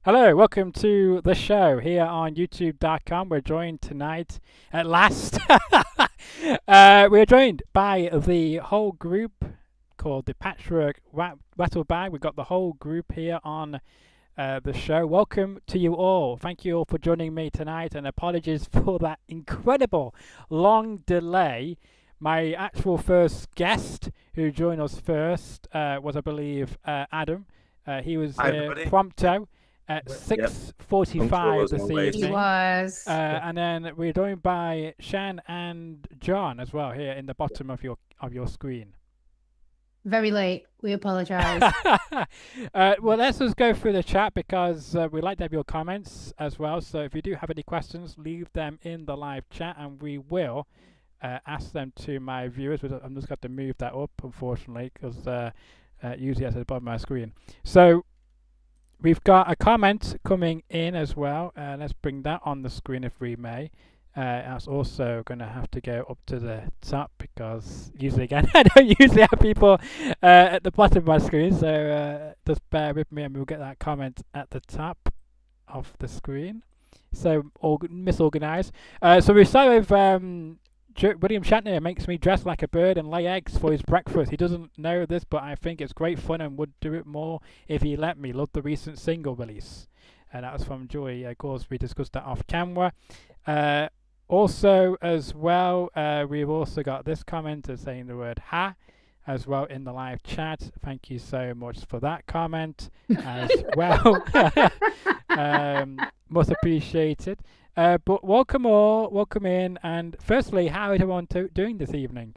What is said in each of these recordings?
Hello, welcome to the show here on YouTube.com. We're joined tonight, at last. We're joined by the whole group called the Patchwork Rattlebag. We've got the whole group here on the show. Welcome to you all. Thank you all for joining me tonight, and apologies for that incredible long delay. My actual first guest who joined us first was, I believe, Adam. He was prompto at 6:45 this evening. He was. And then we're joined by Shan and John as well here in the bottom of your screen. Very late. We apologise. Well, let's just go through the chat because we'd like to have your comments as well. So if you do have any questions, leave them in the live chat and we will ask them to my viewers. I'm just going to move that up, unfortunately, because usually it's at the bottom of my screen. So we've got a comment coming in as well. Let's bring that on the screen if we may. That's also going to have to go up to the top because usually, again, I don't usually have people at the bottom of my screen. So just bear with me and we'll get that comment at the top of the screen. So misorganized. So we start with William Shatner makes me dress like a bird and lay eggs for his breakfast. He doesn't know this, but I think it's great fun and would do it more if he let me. Love the recent single release. And that was from Joy. Of course, we discussed that off camera. Also, as well, we've also got this commenter saying the word ha as well in the live chat. Thank you so much for that comment as well. Much appreciated. But welcome all, welcome in. And firstly, how is everyone doing this evening?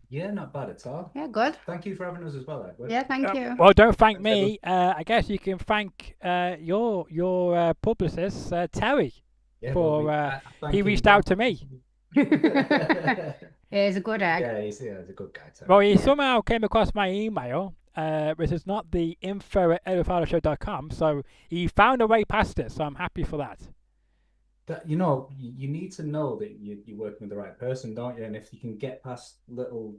Yeah, not bad at all. Yeah, good. Thank you for having us as well, Edward. Yeah, thank you. Well, don't thank me. I guess you can thank your publicist, Terry, for he reached out to me. He's a good egg. Yeah, he's a good guy, Terry. Well, he somehow came across my email, which is not the info@edwardfowlershow.com, so he found a way past it, so I'm happy for that. You know, you need to know that you're working with the right person, don't you? And if you can get past little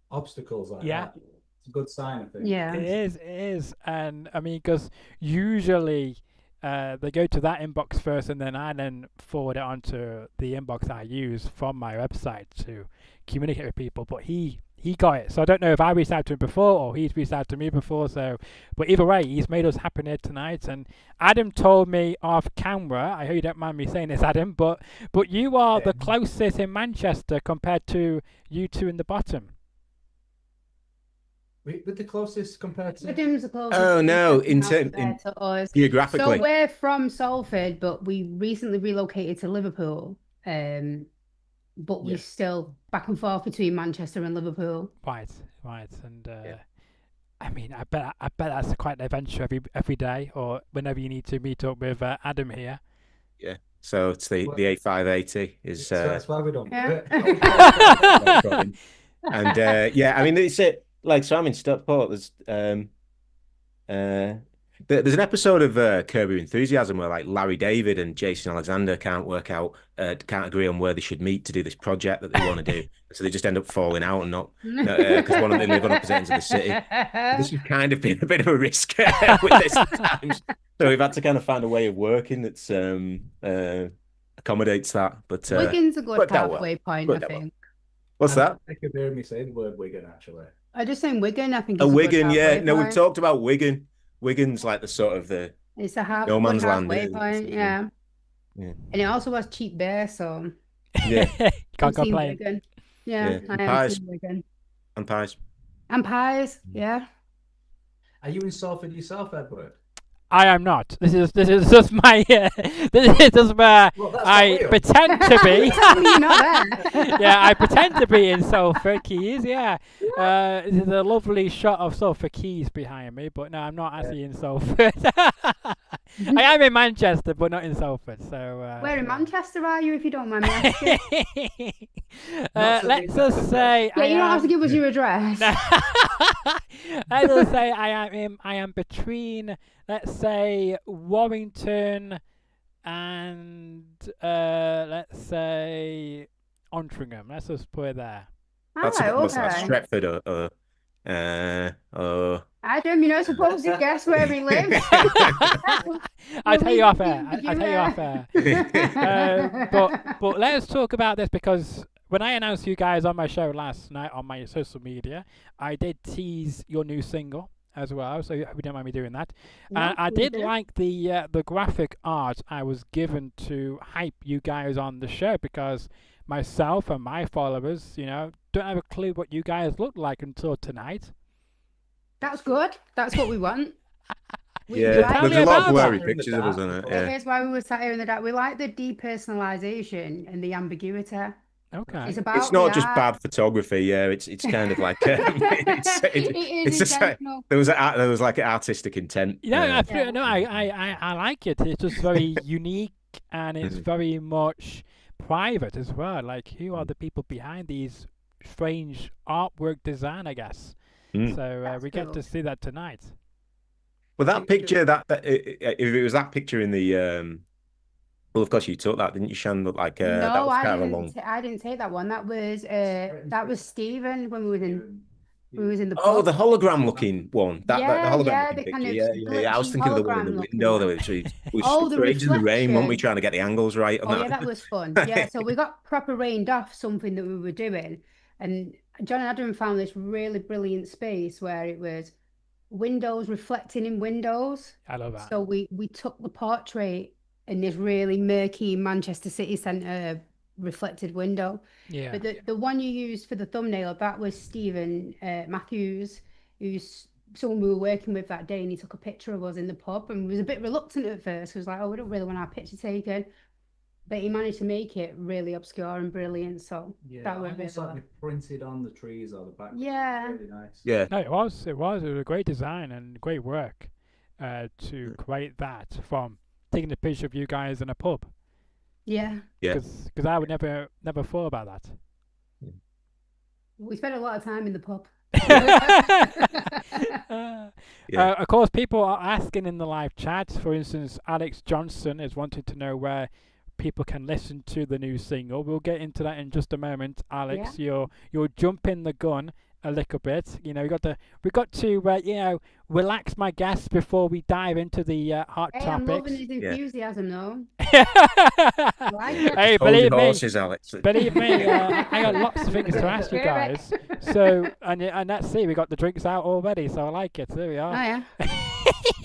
obstacles like that, it's a good sign, I think. Yeah. It is. And I mean, because usually they go to that inbox first and then I then forward it onto the inbox I use from my website to communicate with people. But he got it. So I don't know if I reached out to him before or he's reached out to me before. So, but either way, he's made us happen here tonight. And Adam told me off camera, I hope you don't mind me saying this, Adam, but you are the closest in Manchester compared to you two in the bottom. With the closest compared to... Adam's the closest. Oh, no, in geographically. So we're from Salford, but we recently relocated to Liverpool. But we're still back and forth between Manchester and Liverpool. Right. And I mean, I bet that's quite an adventure every day, or whenever you need to meet up with Adam here. Yeah. So it's the A580 is. So that's why we don't. Yeah. And I mean, it's it. Like, so I'm in Stockport. There's an episode of Curb Your Enthusiasm where like Larry David and Jason Alexander can't agree on where they should meet to do this project that they want to do. So they just end up falling out and not because one of them live on opposite ends of the city. This has kind of been a bit of a risk with this at times. So we've had to kind of find a way of working that's accommodates that. But Wigan's a good halfway point, I think. What's that? I could hear me say the word Wigan actually. I just saying Wigan. I think a Wigan, yeah. Point. No, we've talked about Wigan. Wigan's like the sort of the it's a no man's land point, yeah. And it also has cheap beer, so yeah, can't complain. Yeah, and pies. Wigan. And pies. And pies, yeah. Are you in Salford yourself, Edward? I am not. This is just my. This is just where I pretend to be. You're not there. Yeah, I pretend to be in Salford Keys. Yeah, there's a lovely shot of Salford Keys behind me, but no, I'm not actually in Salford. I am in Manchester, but not in Salford. So where in Manchester are you, if you don't mind me asking? Let's just say. Yeah, you don't have to give us your address. Let's just say I am between. Let's say Warrington and let's say Antringham. Let's just put it there. That's okay. Stretford or Oh. Adam, you're not supposed to guess where he lives. I'll tell you off air. Did I'll tell you off air. But let's talk about this, because when I announced you guys on my show last night on my social media, I did tease your new single as well, so you don't mind me doing that. No, I we did do. like the graphic art I was given to hype you guys on the show, because myself and my followers, don't have a clue what you guys look like until tonight. That's good. That's what we want. Yeah, Tell there's me a lot about of blurry that. pictures of us on it. Yeah. Here's why we were sat here in the dark. We like the depersonalization and the ambiguity. Okay. It's about It's not the just art. bad photography. Yeah, it's kind of like It is just intentional. there was like an artistic intent. Yeah, no, I like it. It's just very unique, and it's very much private as well. Like, who are the people behind these strange artwork design, I guess. So we get to see that tonight. Well, that picture, if it was that picture in the well, of course you took that, didn't you, Shan? Looked like that No, was I kind of a didn't. long. I didn't take that one. That was Stephen when we was in the Oh, pub. the hologram looking one. The hologram yeah, looking the picture. kind of Yeah. I was glitchy thinking of the one in the hologram looking window. one. We Oh, stood the for ages in the rain, weren't we, reflection. trying to get the angles right on Oh, that? yeah, that was fun. Yeah, so we got proper rained off something that we were doing, and John and Adam found this really brilliant space where it was windows reflecting in windows. I love that. So we took the portrait in this really murky Manchester city centre reflected window. Yeah. But the one you used for the thumbnail, that was Stephen Matthews, who's someone we were working with that day, and he took a picture of us in the pub, and was a bit reluctant at first. He was like, "Oh, we don't really want our picture taken," but he managed to make it really obscure and brilliant. So that was almost really like printed on the trees or the back. Yeah. Really nice. Yeah. No, it was a great design and great work to create that from taking a picture of you guys in a pub. Yeah. Because I would never thought about that. We spent a lot of time in the pub. Of course, people are asking in the live chat. For instance, Alex Johnson is wanting to know where people can listen to the new single. We'll get into that in just a moment, Alex. You're jumping the gun a little bit. We got to relax my guests before we dive into the hot topics. I'm loving his enthusiasm, though. Hey, believe me, horses, Alex. Believe me, I got lots of things to ask you guys. So, and let's see, we got the drinks out already, so I like it. There we are. Oh yeah.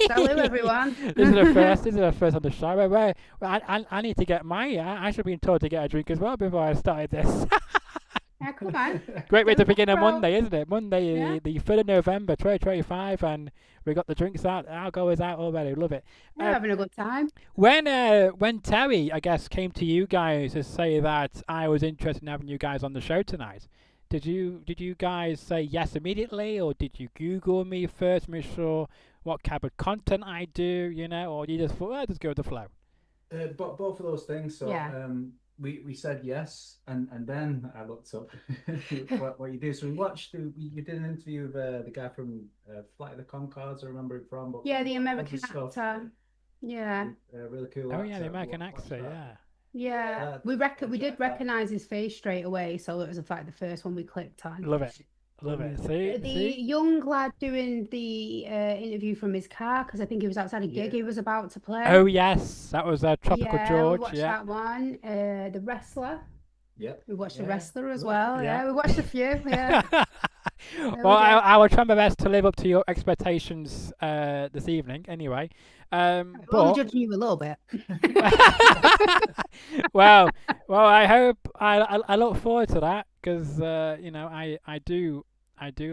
Hello, everyone. This is the first. This is the first on the show. I need to get my. I should have been told to get a drink as well before I started this. Yeah, come on. Great way to begin a Monday, isn't it? Monday, the 3rd of November, 2025, and we got the drinks out. Alcohol is out already. Love it. We're having a good time. When Terry, I guess, came to you guys to say that I was interested in having you guys on the show tonight, did you guys say yes immediately, or did you Google me first, make sure what type of content I do, or you just thought, I'll just go with the flow? But both of those things. So we said yes, and then I looked up what you do. So you did an interview with the guy from Flight of the Conchords. I remember it from. But the American actor. Yeah. Really cool. Oh yeah, the American actor. Yeah. We did recognize his face straight away, so it was in fact the first one we clicked on. Love it. Love it. See? Young lad doing the interview from his car, because I think he was outside a gig he was about to play. Oh yes, that was Tropical George. We watched that one. The Wrestler. Yeah. We watched The Wrestler as well. Yeah, we watched a few. Yeah. Well, I will try my best to live up to your expectations this evening. Anyway, I'm judging you a little bit. well, I hope I look forward to that, because I do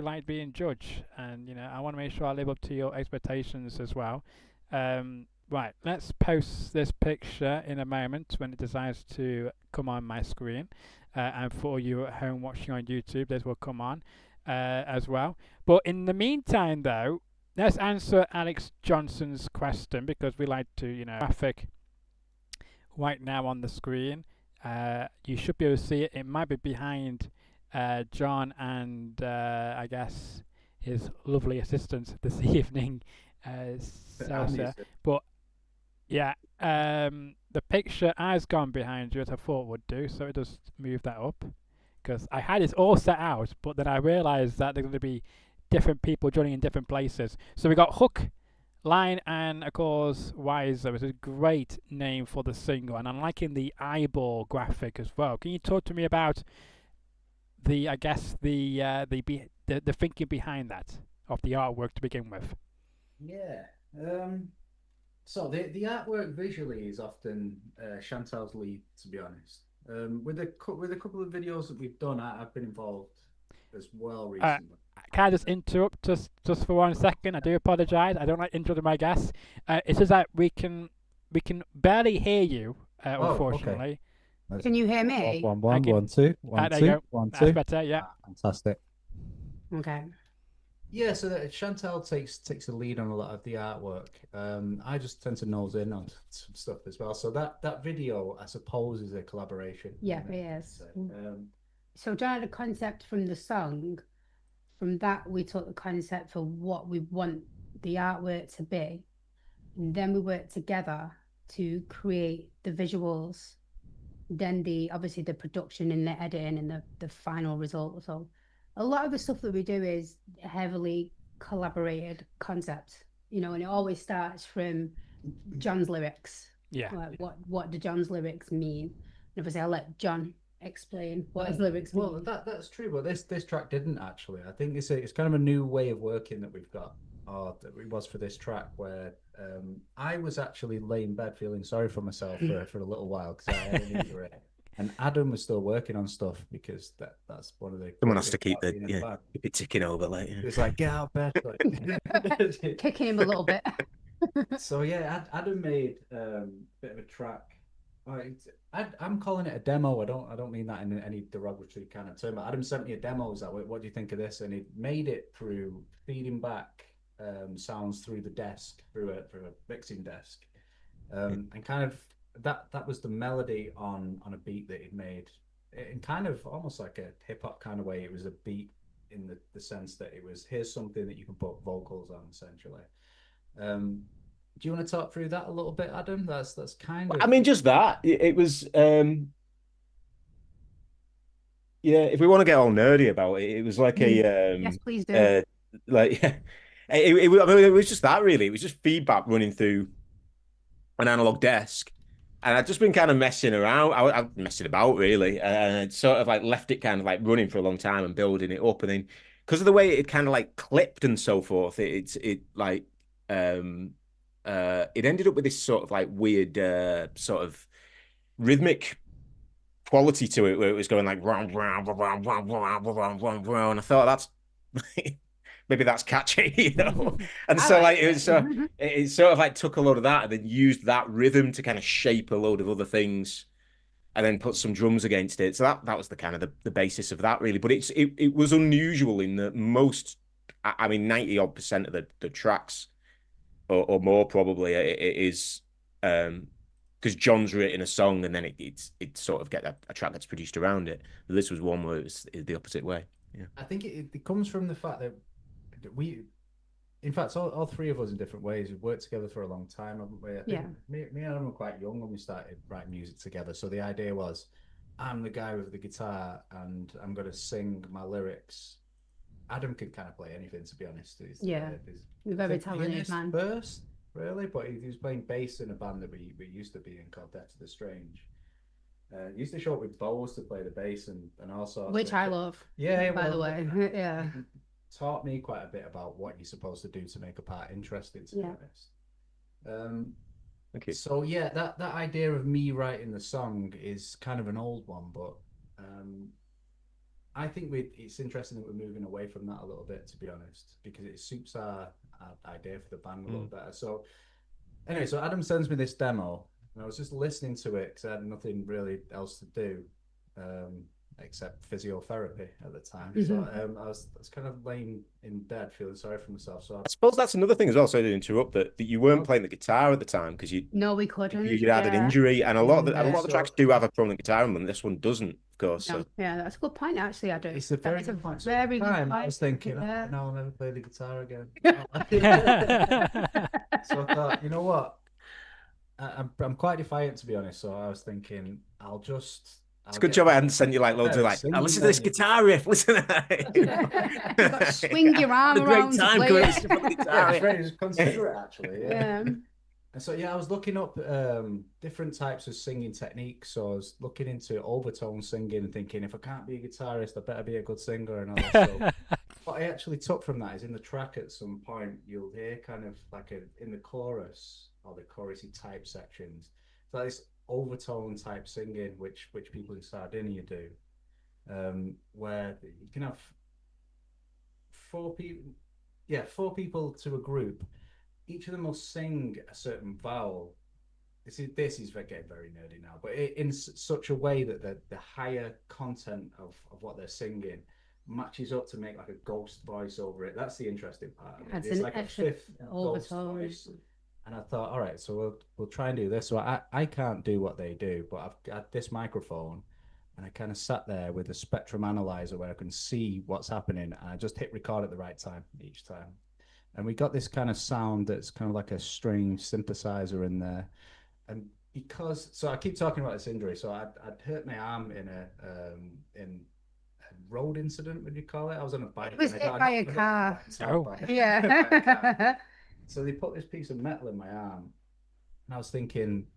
like being judged, and I want to make sure I live up to your expectations as well. Right, let's post this picture in a moment when it decides to come on my screen, and for you at home watching on YouTube, this will come on as well. But in the meantime, though, let's answer Alex Johnson's question, because we like to, graphic right now on the screen. You should be able to see it. It might be behind John and I guess his lovely assistant this evening, Salsa. But yeah, the picture has gone behind you, as I thought would do. So it just move that up, because I had it all set out, but then I realised that there's going to be different people joining in different places. So we got Hook, Line, and of course Wiser, which is a great name for the single, and I'm liking the eyeball graphic as well. Can you talk to me about the thinking behind that of the artwork to begin with? Yeah. So the artwork visually is often Chantal's lead, to be honest. With a couple of videos that we've done, I've been involved as well recently. Can I just interrupt just for 1 second? I do apologise. I don't like interrupting my guests. It's just that we can barely hear you, unfortunately. Okay. Can you hear me? One, 1, 2, 1, there 2, you go. 1, 2. That's better. Yeah. Fantastic. Okay. Yeah, so that Chantal takes the lead on a lot of the artwork. I just tend to nose in on some stuff as well. So that video, I suppose, is a collaboration. Yeah, it is. So, So John had a concept from the song. From that, we took the concept for what we want the artwork to be. And then we worked together to create the visuals, then obviously the production and the editing and the final result. So a lot of the stuff that we do is heavily collaborated concepts, and it always starts from John's lyrics. Yeah. Like what do John's lyrics mean? And obviously I'll let John explain what his lyrics mean. Well, that's true, but this track didn't actually. I think it's kind of a new way of working that we've got, or that it was for this track, where I was actually laying in bed feeling sorry for myself for a little while because I had an injury, and Adam was still working on stuff because that's one of the Someone has to keep keep it ticking over later. It's like, get out of bed, like. Kicking him a little bit. So yeah, Adam made a bit of a track. I'm calling it a demo. I don't mean that in any derogatory kind of term. But Adam sent me a demo. He's like, what do you think of this? And he made it through feeding back sounds through the desk, through a mixing desk, and kind of that was the melody on a beat that he'd made in kind of almost like a hip hop kind of way. It was a beat in the sense that it was, here's something that you can put vocals on, essentially. Do you want to talk through that a little bit, Adam? That's kind of. I mean, just that. It was. Yeah, if we want to get all nerdy about it, it was like a. Yes, please do. Like, it was just that really. It was just feedback running through an analog desk, and I'd just been kind of messing around. I messing about really, and I'd sort of like left it kind of like running for a long time and building it up, and then because of the way it kind of like clipped and so forth, it ended up with this sort of like weird sort of rhythmic quality to it, where it was going like and I thought that's maybe that's catchy, and so like it was it sort of like took a load of that and then used that rhythm to kind of shape a load of other things and then put some drums against it. So that was the kind of the basis of that really. But it was unusual in that most, I mean 90% of the tracks or more probably it is because John's written a song and then it sort of get a track that's produced around it. But this was one where it was the opposite way. Yeah, I think it comes from the fact that in fact, all three of us in different ways, we've worked together for a long time, haven't we? I think me and Adam were quite young when we started writing music together. So the idea was, I'm the guy with the guitar and I'm going to sing my lyrics. Adam could kind of play anything, to be honest. He's very talented man. First, really, but he was playing bass in a band that we used to be in called Death to the Strange. He used to show up with bows to play the bass and all sorts. Which I love. Yeah, by the way. Yeah. Taught me quite a bit about what you're supposed to do to make a part interesting, to be honest. okay. So yeah, that idea of me writing the song is kind of an old one, but I think it's interesting that we're moving away from that a little bit, to be honest, because it suits our idea for the band a little better. So anyway, so Adam sends me this demo, and I was just listening to it because I had nothing really else to do. Except physiotherapy at the time. So I was kind of laying in bed feeling sorry for myself. So I suppose that's another thing as well. Sorry to interrupt, that you weren't playing the guitar at the time because we had an injury, and a lot of the tracks do have a prominent guitar in them. This one doesn't, of course. So. Yeah, that's a good point. Actually, I do. It's a very good point. I was thinking, no, I'll never play the guitar again. So I thought, you know what? I'm quite defiant, to be honest. So I was thinking, I'll just It's a good job I hadn't sent you like loads of like, oh, listen to this guitar riff, listen to that. You've got to swing your arm Had a great around to time play going it. to listen to the guitar Yeah, it's riff. very considerate actually. Yeah. And so yeah, I was looking up different types of singing techniques. So I was looking into overtone singing and thinking, if I can't be a guitarist, I better be a good singer and all that. So what I actually took from that is in the track at some point you'll hear kind of like in the chorus or the chorusy type sections, so this overtone type singing which people in Sardinia do, where you can have four people to a group. Each of them will sing a certain vowel. This is getting very nerdy now, but in such a way that the higher content of what they're singing matches up to make like a ghost voice over it. That's the interesting part. It's like a fifth ghost voice. And I thought, all right, so we'll try and do this. So I can't do what they do, but I've got this microphone, and I kind of sat there with a spectrum analyzer where I can see what's happening, and I just hit record at the right time each time. And we got this kind of sound that's kind of like a strange synthesizer in there. And so I keep talking about this injury. So I'd hurt my arm in a road incident, would you call it? I was on a bike. It was hit by a car. Yeah. So they put this piece of metal in my arm, and I was thinking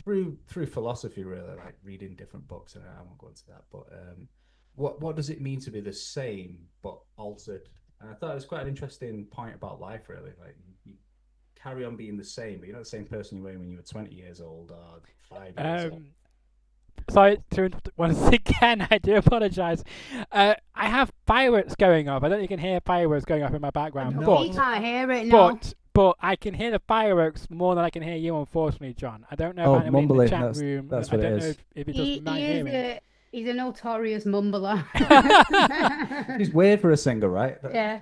through philosophy, really, like reading different books, and I won't go into that. But what does it mean to be the same but altered? And I thought it was quite an interesting point about life, really. Like you carry on being the same, but you're not the same person you were when you were 20 years old or 5 years old. Sorry to interrupt once again. I do apologise. I have fireworks going off. I don't know if you can hear fireworks going off in my background. No. But You can't hear it, no. but I can hear the fireworks more than I can hear you, unfortunately, John. I don't know about anybody in the mumbling, chat room. that's I what it don't know is. if it's just my hearing. He's a notorious mumbler. He's weird for a singer, right? Yeah.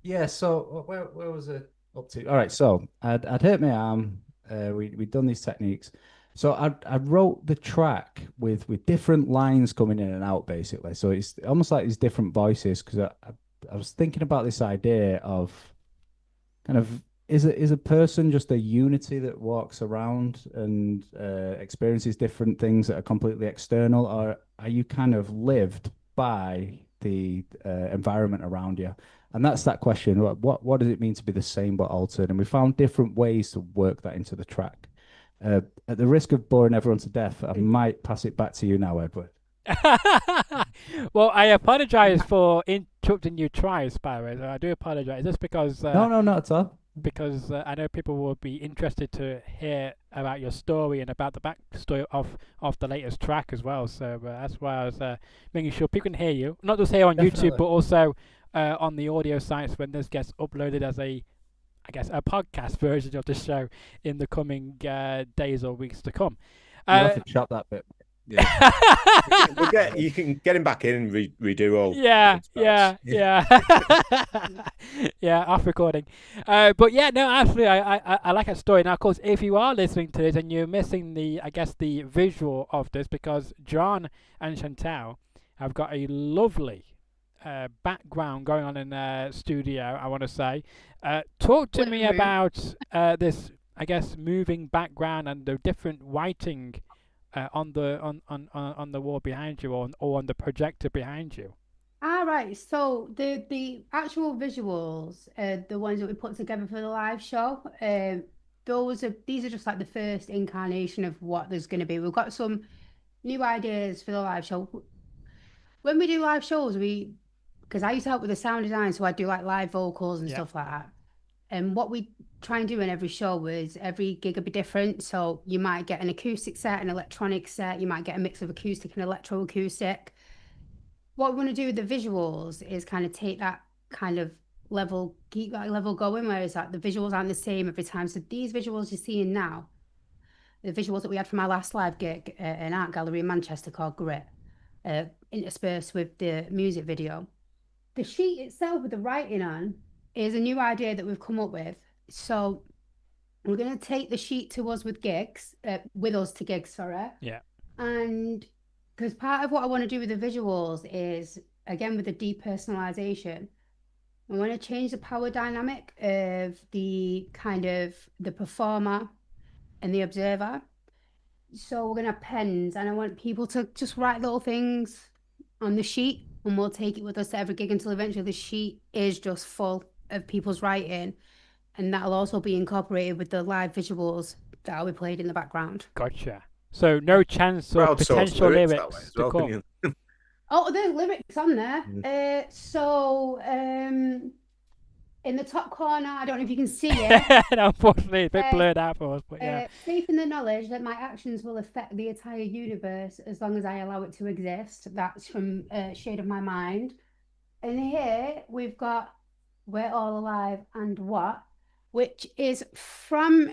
Yeah. So where was it up to? All right, so I'd hurt my arm. We'd done these techniques. So I wrote the track with different lines coming in and out, basically. So it's almost like these different voices, because I was thinking about this idea of kind of is a person just a unity that walks around and experiences different things that are completely external, or are you kind of lived by the environment around you? And that's that question. What does it mean to be the same but altered? And we found different ways to work that into the track. At the risk of boring everyone to death, I might pass it back to you now, Edward. Well, I apologise for interrupting you twice, by the way. I do apologise. Just because No, not at all. because I know people will be interested to hear about your story and about the backstory of the latest track as well. So that's why I was making sure people can hear you, not just here on Definitely. YouTube, but also on the audio sites when this gets uploaded as a podcast version of the show in the coming days or weeks to come. You have to chop that bit. Yeah. You can get him back in and redo all. Yeah. Yeah, off recording. But yeah, no, absolutely. I like that story. Now, of course, if you are listening to this and you're missing the visual of this, because John and Chantal have got a lovely background going on in their studio, I want to say. Talk to me about this, moving background and the different writing on the wall behind you, or on the projector behind you. All right. So the actual visuals, the ones that we put together for the live show, these are just like the first incarnation of what there's going to be. We've got some new ideas for the live show. When we do live shows, because I used to help with the sound design, so I do like live vocals and stuff like that. And what we try and do in every show is every gig will be different. So you might get an acoustic set, an electronic set, you might get a mix of acoustic and electroacoustic. What we want to do with the visuals is kind of take that kind of level, keep that level going, whereas like the visuals aren't the same every time. So these visuals you're seeing now, the visuals that we had from our last live gig at an art gallery in Manchester called Grit, interspersed with the music video. The sheet itself with the writing on is a new idea that we've come up with. So we're going to take the sheet to us with gigs, with us to gigs, sorry. Yeah. And because part of what I want to do with the visuals is, again, with the depersonalization, I want to change the power dynamic of the kind of the performer and the observer. So we're gonna have pens, and I want people to just write little things on the sheet, and we'll take it with us to every gig until eventually the sheet is just full of people's writing, and that'll also be incorporated with the live visuals that'll be played in the background. Gotcha. So no chance of Crowdsource potential lyrics that way lyrics as to well, can come. you? Oh, there's lyrics on there. In the top corner, I don't know if you can see it. Unfortunately, it's a bit Uh, blurred out for us, but yeah. Faith in the knowledge that my actions will affect the entire universe as long as I allow it to exist. That's from Shade of My Mind. And here we've got We're All Alive and What, which is from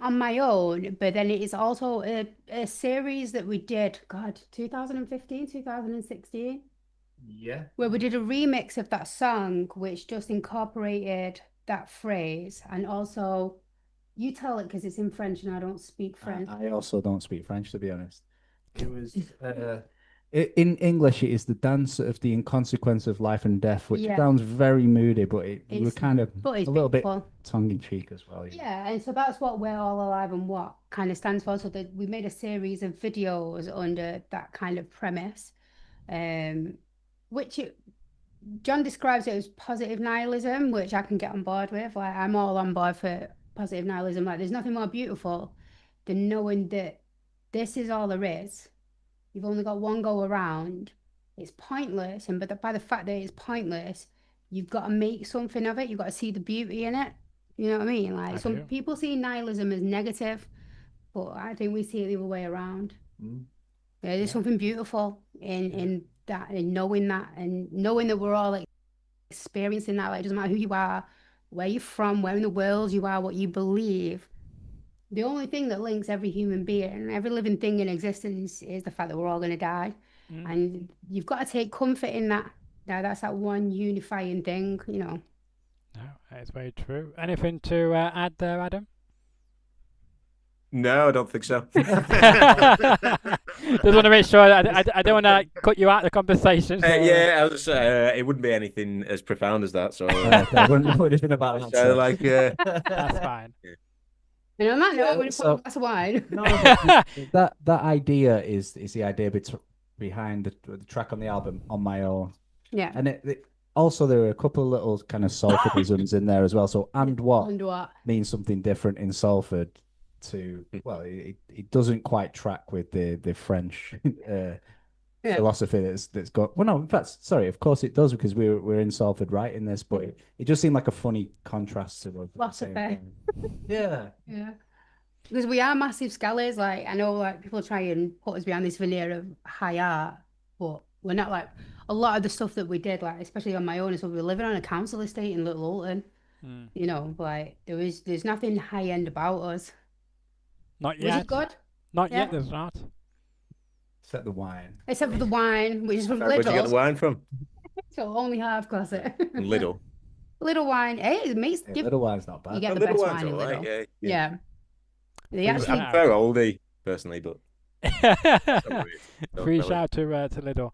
On My Own, but then it is also a series that we did, God, 2015, 2016. Yeah. Where we did a remix of that song, which just incorporated that phrase. And also, you tell it because it's in French and I don't speak French. I also don't speak French, to be honest. It was In English, it is the dance of the inconsequence of life and death, which Yeah. sounds very moody, but we're It's- kind of but it's a little bit beautiful. tongue in cheek as well. Yeah, and so that's what We're All Alive and What kind of stands for. So that we made a series of videos under that kind of premise, which John describes it as positive nihilism, which I can get on board with. Like I'm all on board for positive nihilism. Like there's nothing more beautiful than knowing that this is all there is. You've only got one go around. It's pointless, and by the fact that it's pointless, you've got to make something of it. You've got to see the beauty in it. You know what I mean? Like I some do. people see nihilism as negative, but I think we see it the other way around. There's Yeah. something beautiful in that, in knowing that, and knowing that we're all like experiencing that. Like it doesn't matter who you are, where you're from, where in the world you are, what you believe. The only thing that links every human being, every living thing in existence, is the fact that we're all going to die, and you've got to take comfort in that. That's that one unifying thing, you know. No, it's very true. Anything to add there, Adam? No, I don't think so. Just want to make sure. I don't want to cut you out of the conversation. So, Yeah, I was, it wouldn't be anything as profound as that. So, I wouldn't know anything about that. so like, that's fine. And on that note, I'm going to so- pour a glass of wine. No, that idea is the idea behind the track on the album On My Own, Yeah. and also there are a couple of little kind of Salfordisms in there as well. So and what And what? means something different in Salford to it doesn't quite track with the French philosophy that's got. Well, no, in fact, sorry, of course it does because we're in Salford writing this, but it just seemed like a funny contrast to the same Philosophy. thing. Yeah. Yeah. Because we are massive scholars. Like I know like people try and put us behind this veneer of high art, but we're not. Like a lot of the stuff that we did, like especially On My Own, is we were living on a council estate in Little Alton. You know, like there's nothing high end about us. Not Which yet. is good. Not Yeah. yet. There's not. Except the wine. Except for the wine, which is from where'd you get the Lidl. wine from? So only half class it. Lidl. Little wine. Hey, it makes Yeah, little wine's not bad. you get Oh, the Lidl best wine's wine in all right, Lidl. yeah. Yeah. They I'm actually Yeah. I'm very oldie personally, but Free shout to Lidl.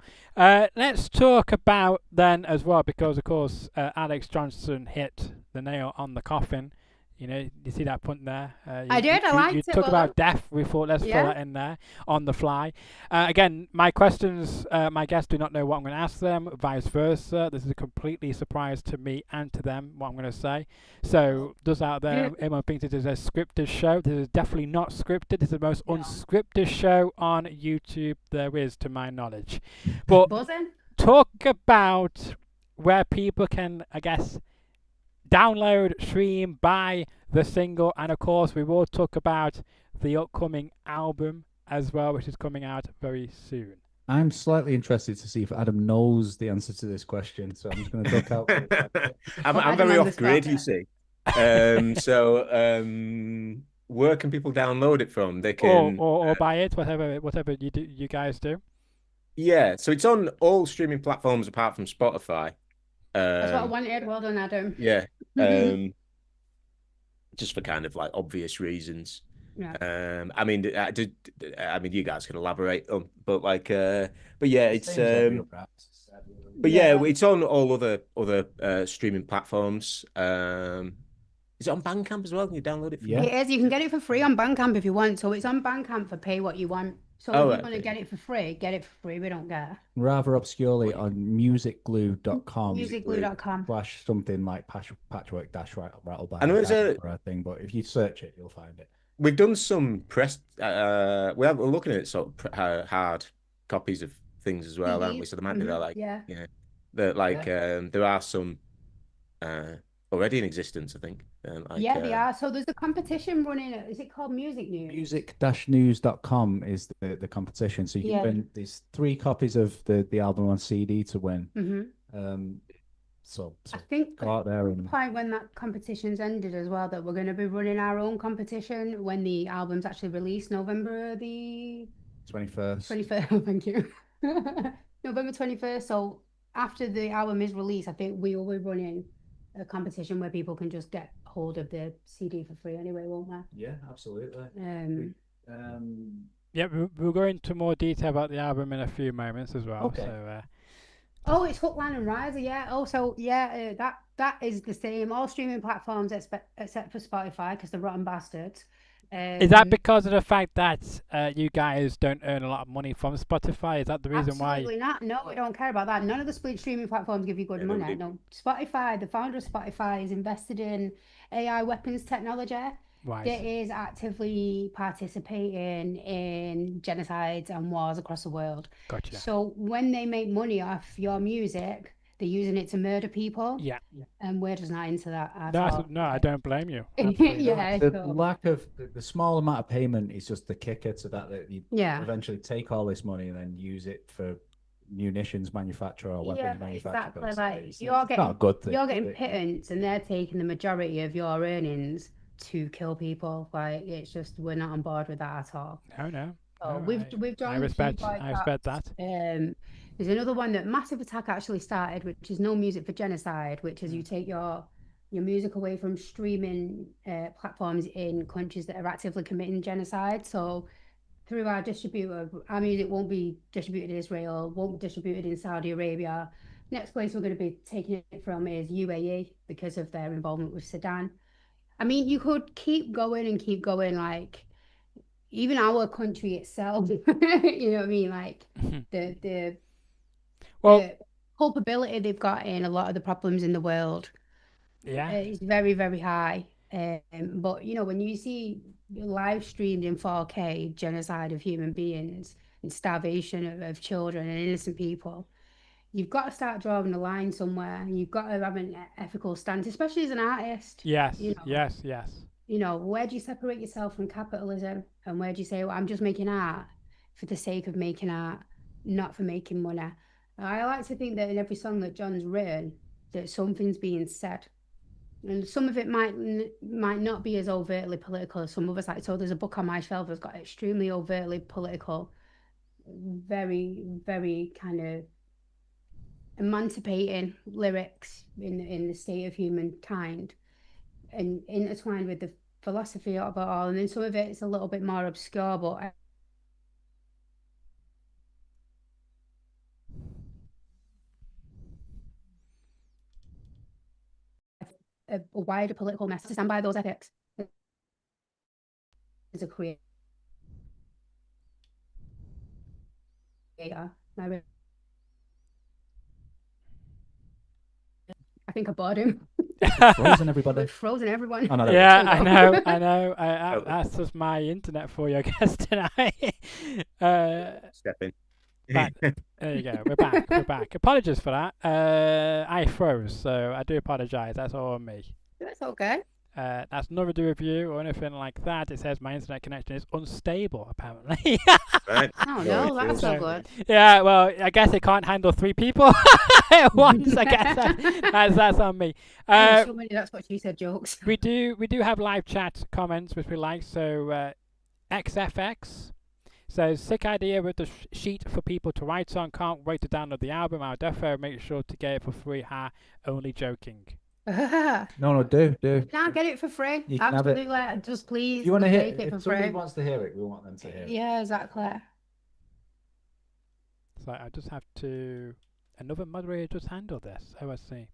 Let's talk about then as well, because of course Alex Johnson hit the nail on the coffin. You know, you see that punt there? I did, I liked you it, talk well about death. We thought let's Yeah. throw that in there on the fly. Again, my questions, my guests do not know what I'm going to ask them. Vice versa. This is a completely surprise to me and to them what I'm going to say. So, those out there, anyone thinks this is a scripted show? This is definitely not scripted. This is the most unscripted show on YouTube there is, to my knowledge. But buzzing. talk about where people can, I guess, download, stream, buy the single, and of course we will talk about the upcoming album as well, which is coming out very soon. I'm slightly interested to see if Adam knows the answer to this question, so I'm just going to duck out. I'm very off grid, you see. Where can people download it from? They can or buy it, whatever you guys do. Yeah, so it's on all streaming platforms apart from Spotify. That's what I wanted. Well done, Adam. Yeah. Just for kind of like obvious reasons. Yeah. I mean, you guys can elaborate on, but yeah, it's but yeah, it's on all other streaming platforms. Is it on Bandcamp as well? Can you download it from Yeah. It is. You can get it for free on Bandcamp if you want. So it's on Bandcamp for pay what you want. So Oh, if you right, want to okay. get it for free, get it for free. We don't care. Rather obscurely on musicglue.com Musicglue.com. / something like patchwork rattlebag. I know there's a thing, but if you search it, you'll find it. We've done some press. We're looking at sort of hard copies of things as well, aren't we? So there might be that, like, Yeah. that, like, there are some already in existence, I think. Like, Yeah, they are. So there's a competition running. Is it called Music News? Music-news.com is the competition. So you can win these 3 copies of the album on CD to win. So I think go out there and point when that competition's ended as well, that we're going to be running our own competition when the album's actually released, November the 21st. 21st. Thank you. November 21st. So after the album is released, I think we will be running a competition where people can just get hold of the CD for free anyway, won't we? Yeah, absolutely. Yeah, we'll go into more detail about the album in a few moments as well. Okay. So, oh, it's Hook, Line and Riser, yeah. Also, yeah, that is the same. All streaming platforms except for Spotify, because they're rotten bastards. Is that because of the fact that you guys don't earn a lot of money from Spotify? Is that the reason why? Absolutely not. No, we don't care about that. None of the streaming platforms give you good money. No, Spotify, the founder of Spotify, is invested in AI weapons technology that is actively participating in genocides and wars across the world. Gotcha. So when they make money off your music, they're using it to murder people. Yeah. And we're just not into that at all. No, I don't blame you. Yeah. The lack of the small amount of payment is just the kicker to that you eventually take all this money and then use it for munitions manufacturer or weapons manufacturer. Exactly. Like it's you're getting not a good thing. You're getting pittance and they're taking the majority of your earnings to kill people. Like it's just, we're not on board with that at all. No. We've done. I respect that. There's another one that Massive Attack actually started, which is No Music for Genocide, which is you take your music away from streaming platforms in countries that are actively committing genocide. So through our distributor, our music won't be distributed in Israel, won't be distributed in Saudi Arabia. Next place we're going to be taking it from is UAE because of their involvement with Sudan. I mean, you could keep going, like even our country itself, you know what I mean? Like the culpability they've got in a lot of the problems in the world is very, very high. But you know, when you see live streamed in 4K genocide of human beings and starvation of children and innocent people, you've got to start drawing the line somewhere. You've got to have an ethical stance, especially as an artist. Yes, you know? yes. You know, where do you separate yourself from capitalism? And where do you say, well, I'm just making art for the sake of making art, not for making money? I like to think that in every song that John's written, that something's being said. And some of it might not be as overtly political as some others. Like, so there's a book on my shelf that's got extremely overtly political, very, very kind of emancipating lyrics in the state of humankind, and intertwined with the philosophy of it all. And then some of it's a little bit more obscure, but a wider political message to stand by those ethics as a creator. I think I bored him. Frozen everybody. Frozen everyone. Oh, no, Yeah, I know. That's just my internet for you, I guess, tonight. Step in. There you go. We're back. Apologies for that. I froze, so I do apologise. That's all on me. That's okay. That's nothing to do with you or anything like that. It says my internet connection is unstable, apparently. Right. Oh no, that's so good. Yeah, well, I guess it can't handle 3 people at once. I guess that's on me. So many that's what she said jokes. We do have live chat comments, which we like. So XFX says, sick idea with the sheet for people to write on. Can't wait to download the album. I'll defo make sure to get it for free. Ha, only joking. No, do. You can't get it for free. You can Absolutely. have it. Just please. If you want to hear it, for if somebody free. wants to hear it, we want them to hear it. Yeah, exactly. So I just have to. Another moderator just handled this. Oh, I see.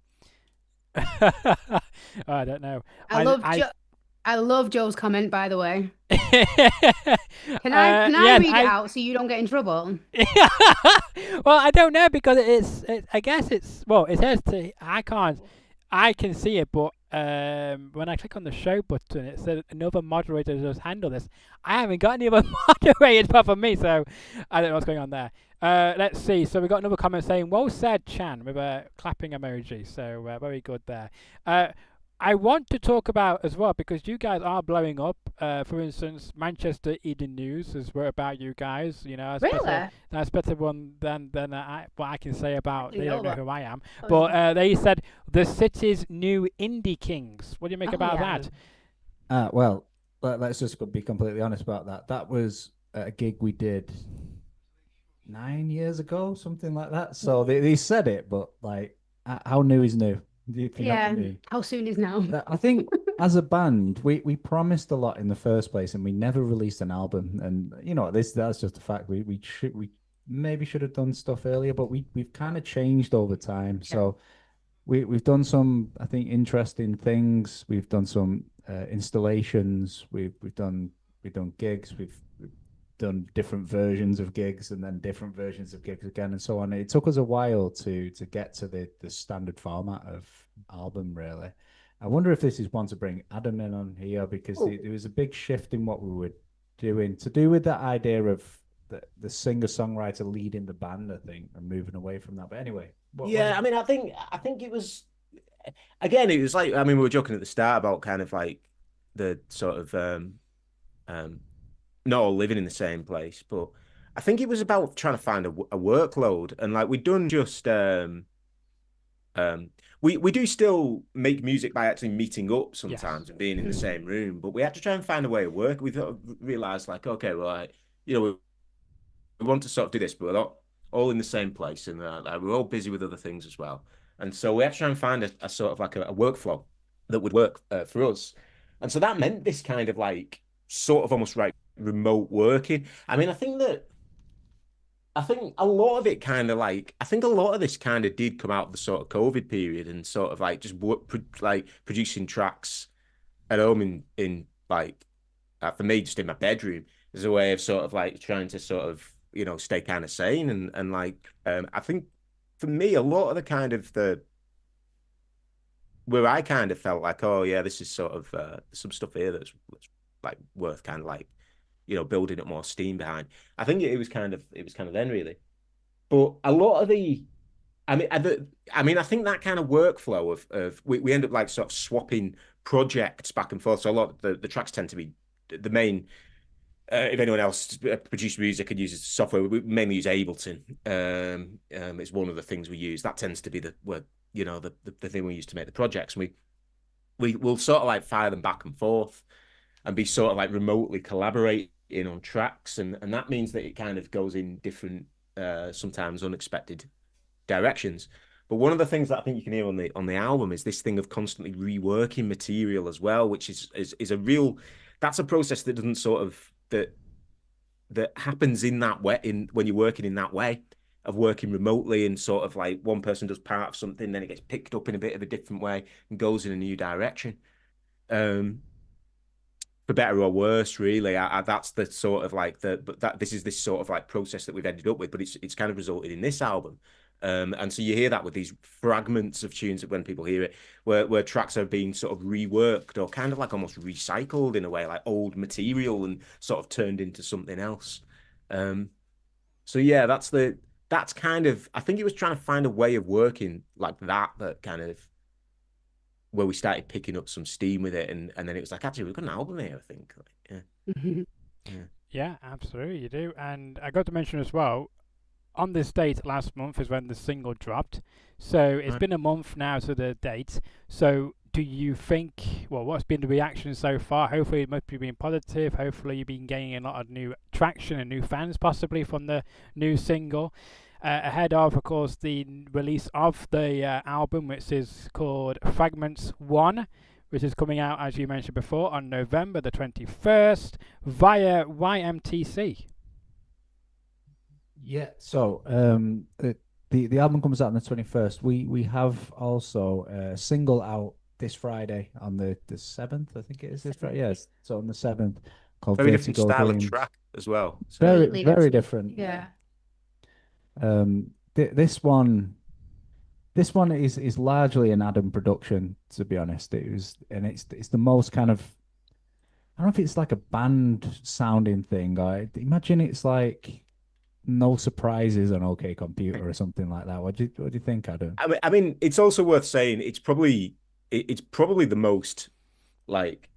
I don't know. I love Joe's comment, by the way. Can I yes, read it out so you don't get in trouble? Well, I don't know because I guess well, it says I can see it, but when I click on the show button, it says another moderator does handle this. I haven't got any other moderators apart from me, so I don't know what's going on there. Let's see. So we got another comment saying, "Well said, Chan," with a clapping emoji. So very good there. I want to talk about as well because you guys are blowing up. For instance, Manchester Evening News has wrote about you guys. You know, that's better one than what I can say about. They don't know who I am, but they said the city's new indie kings. What do you make about that? Well, let's just be completely honest about that. That was a gig we did 9 years ago, something like that. So they said it, but like, how new is new? How soon is now? I think as a band, we promised a lot in the first place, and we never released an album. And you know, that's just a fact. We maybe should have done stuff earlier, but we've kind of changed over time. Yeah. So we've done some, I think, interesting things. We've done some installations. We've done gigs. We've done different versions of gigs and then different versions of gigs again and so on. It took us a while to get to the standard format of album, really. I wonder if this is one to bring Adam in on here because there was a big shift in what we were doing to do with that idea of the singer-songwriter leading the band, I think, and moving away from that. But anyway. I mean, I think it was, again, it was like, I mean, we were joking at the start about kind of like the sort of, not all living in the same place, but I think it was about trying to find a workload. And like we'd done just we do still make music by actually meeting up sometimes and being in the same room, but we had to try and find a way of work. We realized like, okay, well, like, you know, we want to sort of do this, but we're not all in the same place, and like, we're all busy with other things as well. And so we had to try and find a sort of like a workflow that would work for us. And so that meant this kind of like sort of almost like remote working. I mean, I think a lot of it kind of like, I think a lot of this kind of did come out of the sort of COVID period and sort of like just like producing tracks at home in like, for me, just in my bedroom as a way of sort of like trying to sort of, you know, stay kind of sane. And like, I think for me, a lot of the kind of where I kind of felt like, oh yeah, this is sort of some stuff here that's like worth kind of like, you know, building up more steam behind. I think it was kind of then really, but a lot of I mean, I think that kind of workflow of we end up like sort of swapping projects back and forth. So a lot of the tracks tend to be the main. If anyone else produces music and uses software, we mainly use Ableton. It's one of the things we use. That tends to be the thing we use to make the projects. And we'll sort of like fire them back and forth and be sort of like remotely collaborating on tracks, and that means that it kind of goes in different, sometimes unexpected directions. But one of the things that I think you can hear on the album is this thing of constantly reworking material as well, which is a real, that's a process that doesn't sort of that happens in that way when you're working in that way of working remotely, and sort of like one person does part of something, then it gets picked up in a bit of a different way and goes in a new direction. For better or worse, really, that's the sort of like this is this sort of like process that we've ended up with, but it's kind of resulted in this album. And so you hear that with these fragments of tunes that when people hear it, where tracks are being sort of reworked or kind of like almost recycled in a way, like old material and sort of turned into something else. So yeah, that's kind of, I think it was trying to find a way of working like that kind of, where we started picking up some steam with it, and then it was like, actually, we've got an album here, I think. Yeah, absolutely, you do. And I got to mention as well, on this date last month is when the single dropped. So it's been a month now to the date. So do you think, well, what's been the reaction so far? Hopefully it must be being positive. Hopefully you've been gaining a lot of new traction and new fans possibly from the new single. Ahead of course, the release of the album, which is called Fragments 1, which is coming out, as you mentioned before, on November the 21st via YMTC. Yeah, so The album comes out on the 21st. We have also a single out this Friday on the 7th, I think it is this Friday. Yes, so on the 7th, called Very different Vertigo style of Dreams. track as well. So Very, Completely very different. different. Yeah. This one is largely an Adam production, to be honest. And it's the most kind of, I don't know if it's like a band sounding thing. I imagine it's like No Surprises on OK Computer or something like that. What do you think, Adam? I mean, it's also worth saying it's probably the most like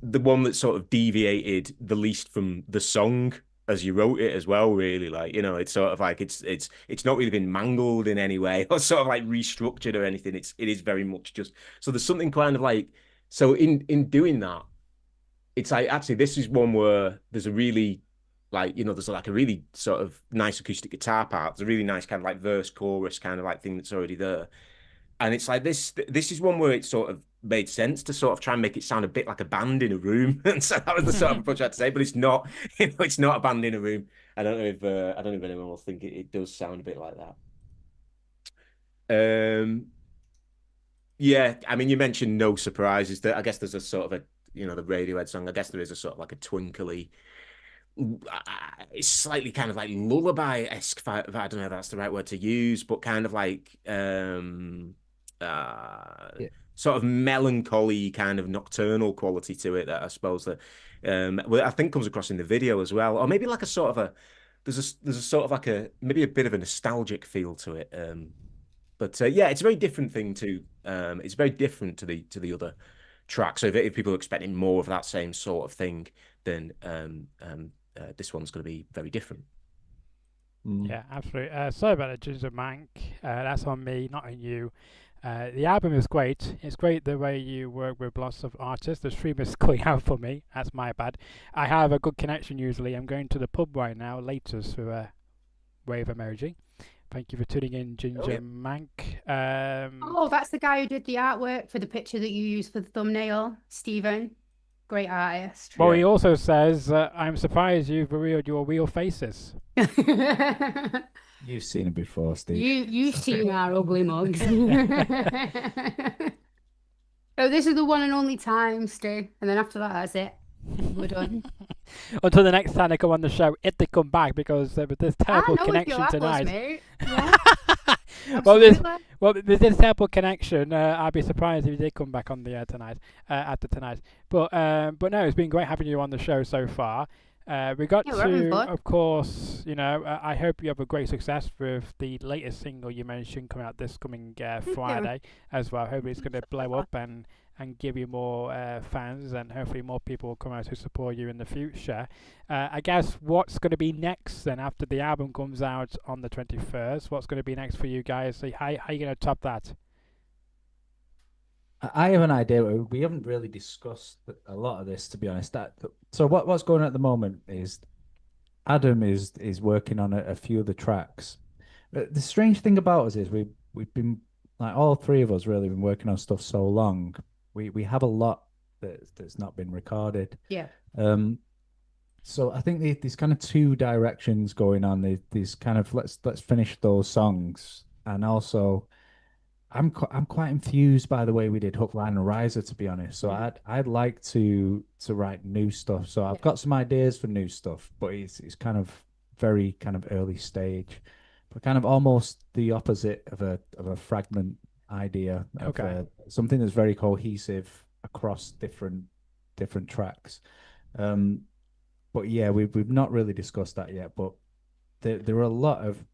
the one that sort of deviated the least from the song as you wrote it as well, really. Like, it's sort of like it's not really been mangled in any way or sort of like restructured or anything. It is very much just so there's something kind of like so in doing that, it's like actually this is one where there's a really like, there's like a really sort of nice acoustic guitar part. There's a really nice kind of like verse chorus kind of like thing that's already there. And it's like this is one where it sort of made sense to sort of try and make it sound a bit like a band in a room. And so that was the sort of approach I had to say, but it's not, it's not a band in a room. I don't know if anyone will think it does sound a bit like that. Yeah, I mean, you mentioned No Surprises. That I guess there's a sort of a, the Radiohead song. I guess there is a sort of like a twinkly, it's slightly kind of like lullaby-esque. I don't know if that's the right word to use, but kind of like Yeah. sort of melancholy, kind of nocturnal quality to it that I suppose that well, I think comes across in the video as well, or maybe like a sort of a there's a sort of like a maybe a bit of a nostalgic feel to it. But yeah, it's a very different thing to it's very different to the other track. So if people are expecting more of that same sort of thing, then this one's going to be very different. Yeah, absolutely. Sorry about that, Ginger Mank. That's on me, not on you. The album is great. It's great the way you work with lots of artists. The stream is going out for me. That's my bad. I have a good connection usually. I'm going to the pub right now, latest with a wave emoji. Thank you for tuning in, Ginger Mank. Oh, that's the guy who did the artwork for the picture that you used for the thumbnail, Stephen. Great artist. Well, he also says, I'm surprised you've revealed your real faces. You've seen it before, Steve. You've seen our ugly mugs. Oh, this is the one and only time, Stu. And then after that, that's it. We're done. Until the next time they come on the show, if they come back, because with this terrible connection tonight. Yeah, well, with this terrible connection, I'd be surprised if you did come back on the air tonight, after tonight. But no, it's been great having you on the show so far. We got to, of course, I hope you have a great success with the latest single you mentioned coming out this coming Friday as well. Hopefully it's going to blow up and give you more fans, and hopefully more people will come out to support you in the future. I guess what's going to be next then after the album comes out on the 21st? What's going to be next for you guys? So how are you going to top that? I have an idea. We haven't really discussed a lot of this, to be honest. So what's going on at the moment is Adam is working on a few of the tracks. But the strange thing about us is we've been like all three of us really been working on stuff so long. We have a lot that's not been recorded. Yeah. So I think there's kind of two directions going on. There's kind of let's finish those songs, and also I'm quite infused by the way we did Hook, Line, and Riser, to be honest. So I'd like to write new stuff. So I've got some ideas for new stuff, but it's kind of very kind of early stage, but kind of almost the opposite of a fragment idea of something that's very cohesive across different tracks. But yeah, we've not really discussed that yet. But there are a lot of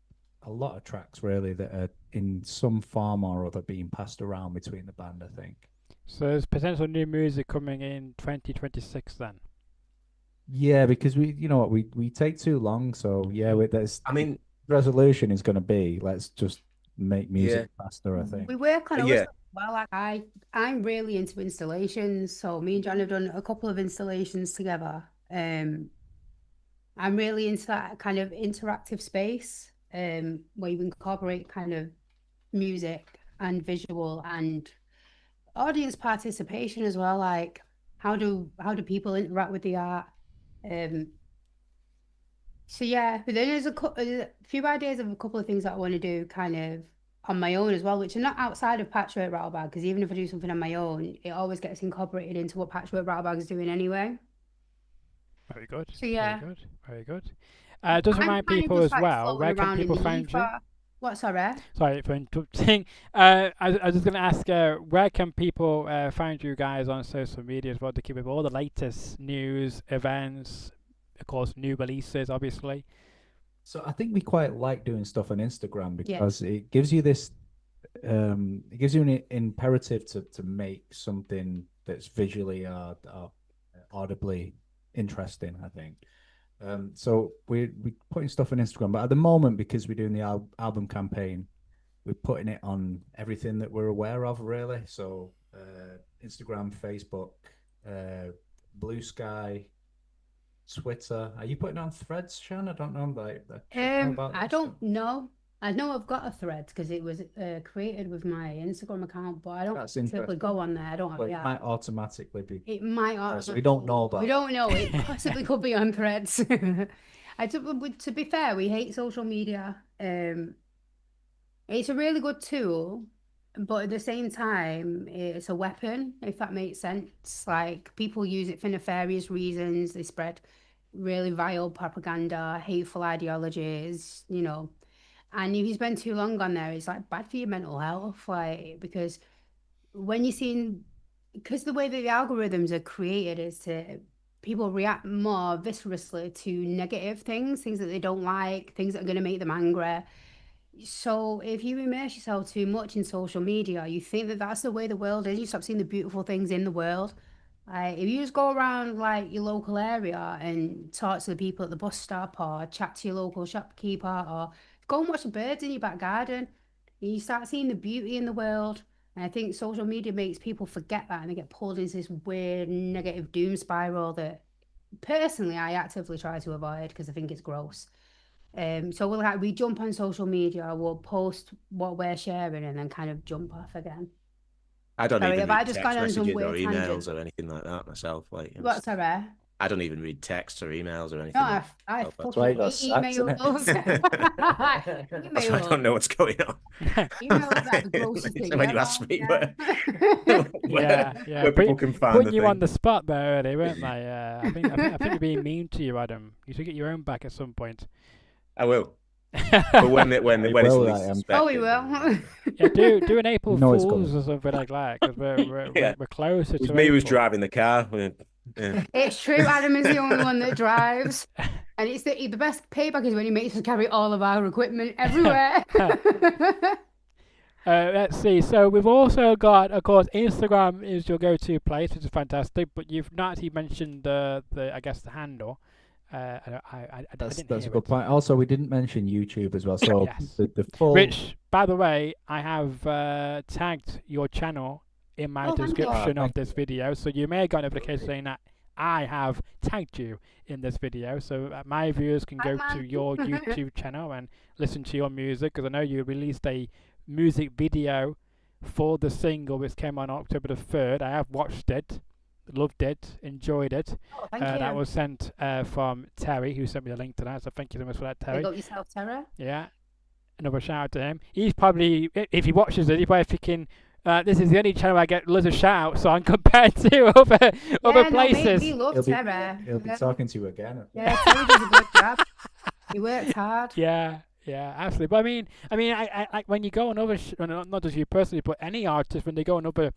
tracks really that are in some form or other being passed around between the band, I think. So there's potential new music coming in 2026 then. Yeah, because we take too long, so yeah, resolution is going to be let's just make music faster, I think. We work on other stuff as well. Like I'm really into installations, so me and John have done a couple of installations together. I'm really into that kind of interactive space, where you incorporate kind of music and visual and audience participation as well. Like how do people interact with the art? So yeah, but then there's a few ideas of a couple of things that I want to do kind of on my own as well, which are not outside of Patchwork Rattlebag, because even if I do something on my own, it always gets incorporated into what Patchwork Rattlebag is doing anyway. Very good. So Very yeah, good. Very good. Just I'm remind kind of people just as like well, floating where can around in people the find you? ether. What, sorry? Sorry for interrupting. I was just going to ask, where can people find you guys on social media as well to keep up with all the latest news, events, of course, new releases, obviously. So I think we quite like doing stuff on Instagram Yeah. because it gives you this it gives you an imperative to make something that's visually audibly interesting, I think. So we're putting stuff on Instagram, but at the moment, because we're doing the album campaign, we're putting it on everything that we're aware of, really. So Instagram, Facebook, Blue Sky, Twitter. Are you putting on Threads, Shan? I don't know. I don't know. I know I've got a thread because it was created with my Instagram account, but I don't simply go on there. I don't have it might automatically be. It might. So we don't know about. We don't know. It possibly could be on Threads. To be fair, we hate social media. It's a really good tool, but at the same time, it's a weapon, if that makes sense. Like people use it for nefarious reasons. They spread really vile propaganda, hateful ideologies, And if you spend too long on there, it's like bad for your mental health, like because when you're seeing, because the way that the algorithms are created is to people react more viscerally to negative things, things that they don't like, things that are going to make them angry. So if you immerse yourself too much in social media, you think that that's the way the world is. You stop seeing the beautiful things in the world. Like if you just go around like your local area and talk to the people at the bus stop or chat to your local shopkeeper or go and watch the birds in your back garden, you start seeing the beauty in the world. And I think social media makes people forget that and they get pulled into this weird negative doom spiral that personally I actively try to avoid because I think it's gross. So we jump on social media, we'll post what we're sharing and then kind of jump off again. I don't Sorry, even have I read just text gone on some messages or weird tangent? emails or anything like that myself. Like, What's sorry? I don't even read texts or emails or No, anything. I That's fucking why hate you got sacked, isn't it? emails. That's why I don't know what's going on. Emails are the grossest thing When you ever. ask me Yeah, where people can find putting the you thing. on the spot there early, weren't they? I think they're being mean to you, Adam. You should get your own back at some point. I will. But when it's will, least I am. suspected. Oh, we will. Yeah, do an April know it's Fools coming. or something like that because Yeah. we're closer It was to me who was April. driving the car. Yeah. It's true. Adam is the only one that drives, and it's the best payback is when he makes us carry all of our equipment everywhere. Let's see. So we've also got, of course, Instagram is your go-to place, which is fantastic. But you've not actually mentioned the I guess the handle. I That's didn't a hear good it. point. Also, we didn't mention YouTube as well. So Yes. the full. Which, by the way, I have tagged your channel in my description of this video, so you may have got a notification saying that I have tagged you in this video, so my viewers can go to your YouTube channel and listen to your music, because I know you released a music video for the single which came on October the 3rd. I have watched it, loved it, enjoyed it. Oh, thank you. That was sent from Terry, who sent me the link to that, so thank you so much for that, Terry. Big up yourself, Tara. Yeah, another shout out to him. He's probably, if he watches it, he's probably thinking, this is the only channel I get loads of shout outs on compared to other places. We love Tara. He'll be talking to you again. Yeah, Terry does a good job. He works hard. Yeah, absolutely. But I mean, I when you go on other, not just you personally, but any artist when they go on other,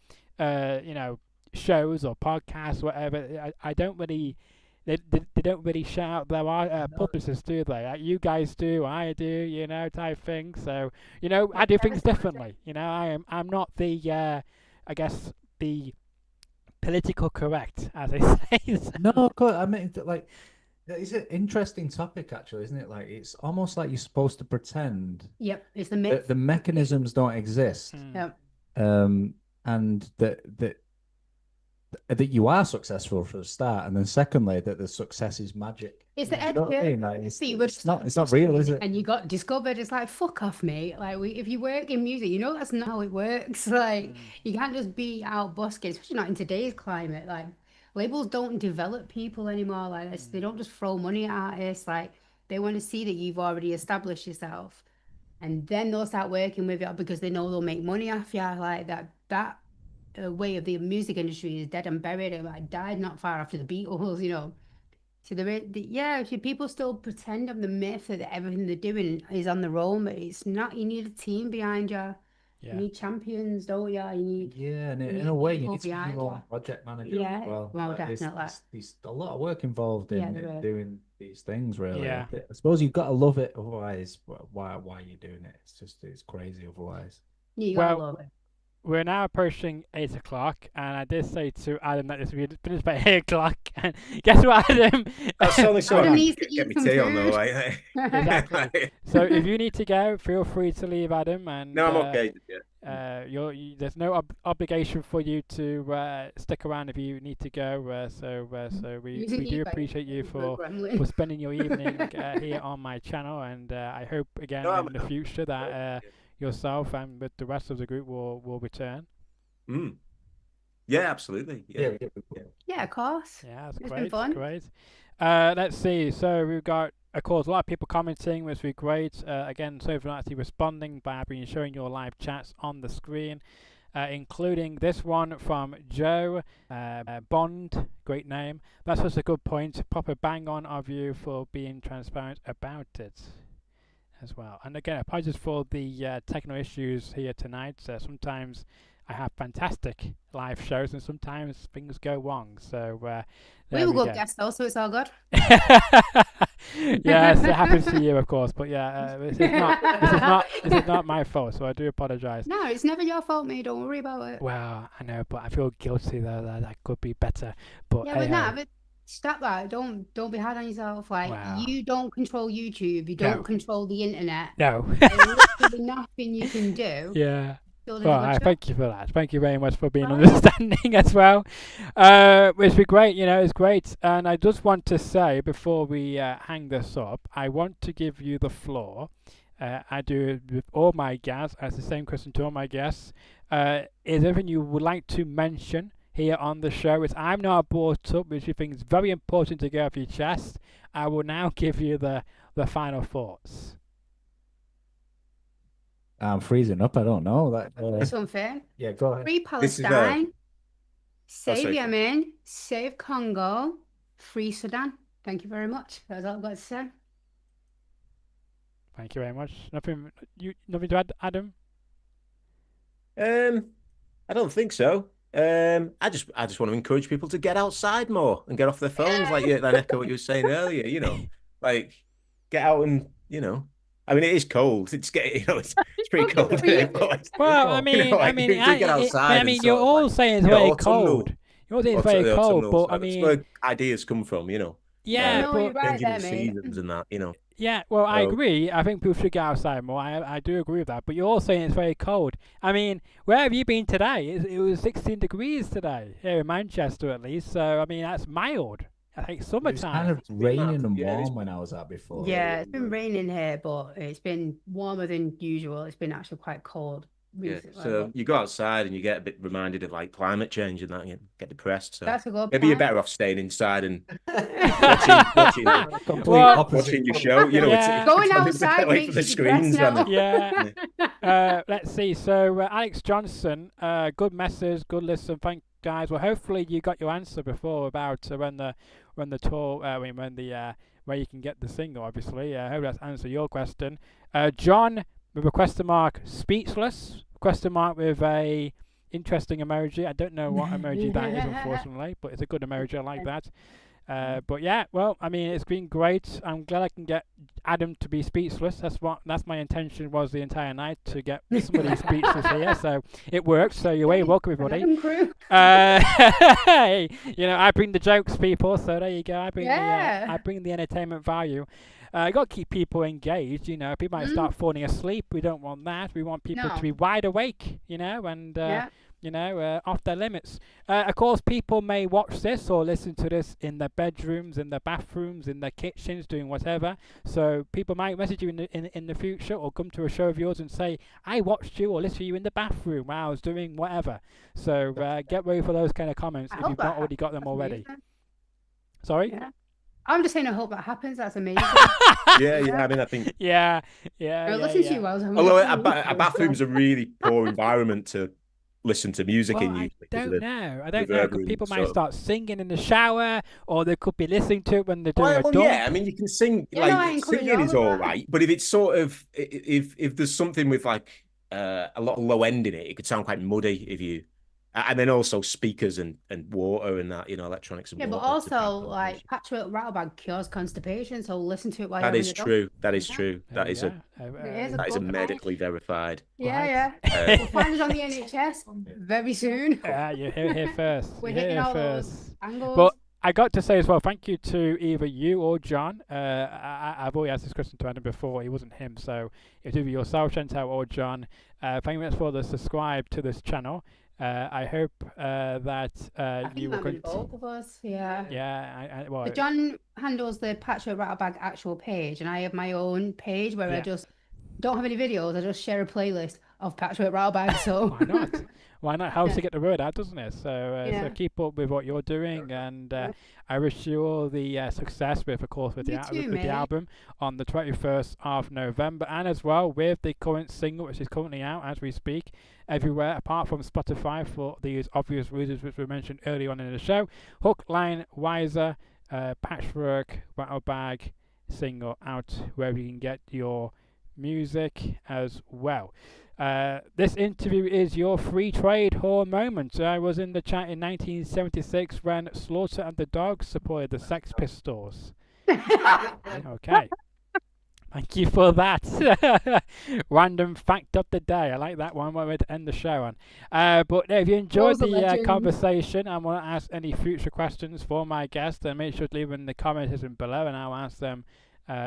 shows or podcasts, whatever, I don't really. They don't really shout their publicists, do they? Like you guys do, I do, type thing. So, I do things differently. I'm not the, I guess, the political correct, as they say. No, I mean, like, it's an interesting topic, actually, isn't it? Like, it's almost like you're supposed to pretend. Yep, it's the myth. The mechanisms don't exist. Yep. And that you are successful for the start, and then secondly that the success is magic. It's the edge. Like, it's not real, is it? And you got discovered. It's like, fuck off, mate. Like if you work in music, that's not how it works. Like you can't just be out busking, especially not in today's climate. Like labels don't develop people anymore like this. They don't just throw money at artists. Like They want to see that you've already established yourself, and then they'll start working with you because they know they'll make money off you. Like that way of the music industry is dead and buried. It like died not far after the Beatles, you know. So people still pretend of the myth that everything they're doing is on their own, but it's not. You need a team behind you. You need champions, don't you? And in a way, you need to be behind your own project manager Yeah, as well. well, Like, definitely. There's a lot of work involved in there is. doing these things, really. Yeah. I suppose you've got to love it, otherwise, why are you doing it? It's crazy otherwise. You gotta love it. We're now approaching 8 o'clock, and I did say to Adam that this would finish by 8 o'clock. And guess what, Adam? That's only so I Adam can needs to get eat me some tea on though. food. Exactly. So if you need to go, feel free to leave, Adam. And No, I'm okay. there's no obligation for you to stick around if you need to go. So we do appreciate you for spending your evening here on my channel, and I hope again in the future that yourself and with the rest of the group will return. Yeah, absolutely. Yeah, of course. Yeah, it's It's great. been fun. Great. Let's see. So we've got, of course, a lot of people commenting, which would be great. Again, so if you're actually responding by being showing your live chats on the screen, including this one from Joe Bond. Great name. That's just a good point. Proper bang on of you for being transparent about it as well. And again, apologies for the technical issues here tonight. Sometimes I have fantastic live shows, and sometimes things go wrong. So we were good guests, though, so it's all good. Yes, it happens to you, of course. But yeah, this is not my fault. So I do apologise. No, it's never your fault, mate. Don't worry about it. Well, I know, but I feel guilty though that could be better. But yeah, but stop that. Don't be hard on yourself. Like you don't control YouTube. You don't control the internet. No. There's literally nothing you can do. Yeah. Well, I thank you for that. Thank you very much for being understanding as well. Which be great, it's great. And I just want to say before we hang this up, I want to give you the floor. I do it with all my guests. I ask the same question to all my guests. Is there anything you would like to mention here on the show which I'm not brought up, which you think is very important to get off your chest? I will now give you the final thoughts. I'm freezing up. I don't know. That's unfair. Yeah, go ahead. Free Palestine. Save Yemen. Save Congo. Free Sudan. Thank you very much. That's all I've got to say. Thank you very much. Nothing to add, Adam? I don't think so. I just want to encourage people to get outside more and get off their phones, like echo what you were saying earlier. Like get out and I mean, it is cold. It's pretty cold. Well, I mean, get outside. I mean, you're all saying it's very cold. You're all saying it's very cold, but I mean, that's where ideas come from, Yeah, but you're right there, seasons and that, Yeah, well, I agree. I think people should get outside more. I do agree with that. But you're all saying it's very cold. I mean, where have you been today? It was 16 degrees today here in Manchester, at least. So I mean, that's mild. I think summertime. It was kind of raining and warm when I was out before. Yeah, it's been raining here, but it's been warmer than usual. It's been actually quite cold recently. Yeah, so you go outside and you get a bit reminded of like climate change and that, and you get depressed. So that's a good maybe point. You're better off staying inside and watching your show. Going outside makes the screens. Let's see. So Alex Johnson, good message, good listen. Thank guys. Well, hopefully you got your answer before about when the tour, where you can get the single. Obviously, I hope that's answered your question. John with a question mark, speechless, question mark with a interesting emoji. I don't know what emoji that is, unfortunately, but it's a good emoji. I like that. But yeah, well, I mean, it's been great. I'm glad I can get Adam to be speechless. That's my intention was the entire night, to get somebody speechless here. So it worked. So you're very welcome, everybody. I bring the jokes, people. So there you go. I bring the entertainment value. You got to keep people engaged. People might start falling asleep. We don't want that. We want people to be wide awake. And off their limits. Of course, people may watch this or listen to this in their bedrooms, in their bathrooms, in their kitchens, doing whatever. So people might message you in the future or come to a show of yours and say, I watched you or listened to you in the bathroom while I was doing whatever. So get ready for those kind of comments if you've not already got them already. Sorry? Yeah. I'm just saying I hope that happens. That's amazing. Yeah. I mean, I think. Yeah. I listened to you while I was having Although a a bathroom's a really poor environment to listen to music Well, in. I Usually, don't know. I don't know, because reverberating people might sort of- start singing in the shower, or they could be listening to it when they're doing a Well, dump. yeah. I mean, you can sing. Yeah, no, I Like encourage singing all is of all that. right, but if it's sort of if there's something with like a lot of low end in it, it could sound quite muddy if you. And then also speakers and water and that, electronics and Yeah, but water. also like Patchwork Rattlebag cures constipation, so listen to it while That you're is having a true. That is Yeah. true. There That you is go. that is a good medically verified. Yeah, Right. We'll find it on the NHS very soon. You hear it here first. We're You hear hitting it all first. those angles. But I got to say as well, thank you to either you or John. I've already asked this question to Adam before. It wasn't him, so it's either yourself, Chantal, or John. Thank you very much for the subscribe to this channel. I hope that I think you will that would be continue. both of us. Yeah. Yeah, well, But John handles the Patchwork Rattlebag actual page, and I have my own page where I Yeah. just don't have any videos. I just share a playlist of Patchwork Rattlebag. So why not? Why not? Helps Yeah. to get the word out, doesn't it? So, Yeah. so keep up with what you're doing, and I wish you all the success with, of course, with You the too, with the mate. album on the 21st of November, and as well with the current single, which is currently out as we speak, everywhere apart from Spotify for these obvious reasons which we mentioned earlier on in the show. Hook, Line, Wiser, Patchwork Rattlebag single out wherever you can get your music as well. This interview is your free trade horror moment. I was in the chat in 1976 when Slaughter and the Dogs supported the Sex Pistols. Okay. Thank you for that. Random fact of the day. I like that one. What we're to end the show on. But if you enjoyed Paul's a the legend. conversation and want to ask any future questions for my guest, then make sure to leave them in the comment section below, and I'll answer them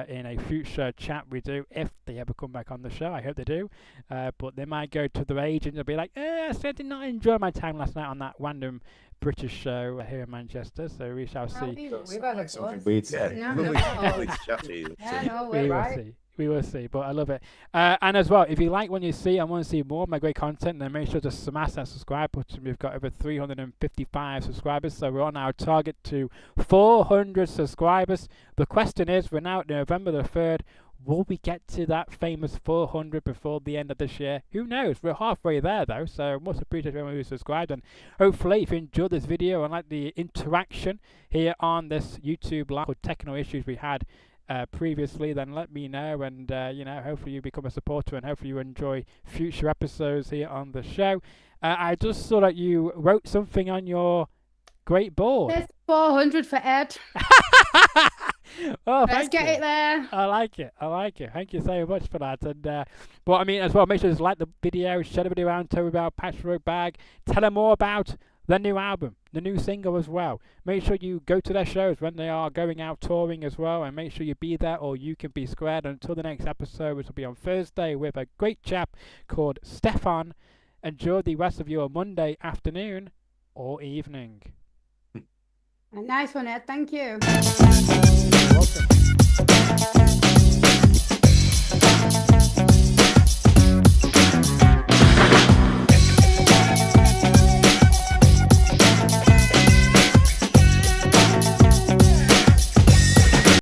in a future chat we do, if they ever come back on the show. I hope they do. But they might go to their agent and be like, I did not enjoy my time last night on that random British show here in Manchester. So we shall see. We've had a Something buzz. weird. Yeah, No, lovely, no. lovely to chat to you. Yeah, no, We we're will right. see. We will see, but I love it. And as well, if you like what you see and want to see more of my great content, then make sure to smash that subscribe button. We've got over 355 subscribers, so we're on our target to 400 subscribers. The question is, we're now at November the 3rd. Will we get to that famous 400 before the end of this year? Who knows? We're halfway there, though, so much appreciated everyone who subscribed. And hopefully, if you enjoyed this video and like the interaction here on this YouTube live called Techno Issues we had previously, then let me know, and hopefully you become a supporter, and hopefully you enjoy future episodes here on the show. I just saw that you wrote something on your great board. There's 400 for Ed. Oh, Let's thank get you. it there. I like it. Thank you so much for that. And but I mean, as well, make sure to like the video, share the video around, tell them about Patchwork Bag, tell them more about the new album, the new single as well. Make sure you go to their shows when they are going out touring as well, and make sure you be there or you can be squared. Until the next episode, which will be on Thursday with a great chap called Stefan. Enjoy the rest of your Monday afternoon or evening. A nice one, Ed. Thank you.